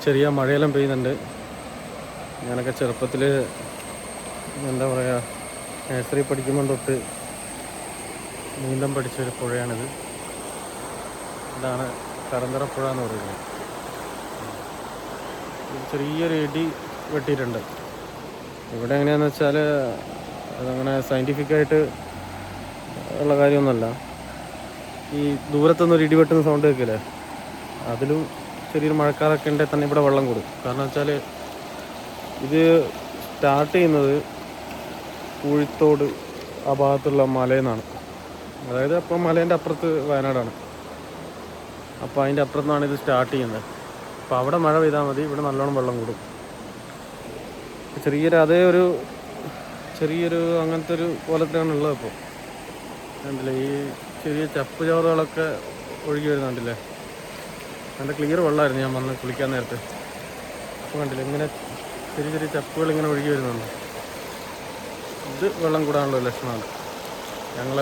ചെറിയ മഴയെല്ലാം പെയ്യുന്നുണ്ട്. ഞാനൊക്കെ ചെറുപ്പത്തിൽ എന്താ പറയുക, നഴ്സറി പഠിക്കുമ്പോൾ തൊട്ട് നീന്തം പഠിച്ചൊരു പുഴയാണിത്. ഇതാണ് കടന്തറ പുഴ എന്ന് പറയുന്നത്. ചെറിയൊരു ഇടി വെട്ടിയിട്ടുണ്ട്. ഇവിടെ എങ്ങനെയാണെന്ന് വെച്ചാൽ അതങ്ങനെ സയൻറ്റിഫിക്കായിട്ട് ഉള്ള കാര്യമൊന്നുമല്ല. ഈ ദൂരത്തുനിന്നൊരു ഇടി വെട്ടുന്ന സൗണ്ട് കേൾക്കില്ലേ, അതിലും ചെറിയൊരു മഴക്കാലമൊക്കെ ഉണ്ടെങ്കിൽ തന്നെ ഇവിടെ വെള്ളം കൂടും. കാരണം വെച്ചാൽ ഇത് സ്റ്റാർട്ട് ചെയ്യുന്നത് പൂഴിത്തോട് ആ ഭാഗത്തുള്ള മലയിൽ നിന്നാണ്. അതായത് അപ്പം മലേൻ്റെ അപ്പുറത്ത് വയനാടാണ്. അപ്പോൾ അതിൻ്റെ അപ്പുറത്ത് നിന്നാണ് ഇത് സ്റ്റാർട്ട് ചെയ്യുന്നത്. അപ്പോൾ അവിടെ മഴ പെയ്താൽ മതി, ഇവിടെ നല്ലോണം വെള്ളം കൂടും. ചെറിയൊരു അങ്ങനത്തെ ഒരു കോലത്തിലാണ് ഉള്ളത്. ഇപ്പോൾ കണ്ടില്ലേ, ഈ ചെറിയ ചപ്പ് ചവറുകളൊക്കെ ഒഴുകി വരുന്നുണ്ടല്ലേ. നല്ല ക്ലിയർ വെള്ളമായിരുന്നു ഞാൻ വന്ന് കുളിക്കാൻ നേരത്തെ. അപ്പോൾ കണ്ടില്ലേ, ഇങ്ങനെ ചെറിയ ചെറിയ ചപ്പുകൾ ഇങ്ങനെ ഒഴുകി വരുന്നുണ്ട്. ഇത് വെള്ളം കൂടാനുള്ള ലക്ഷണമാണ്. ഞങ്ങൾ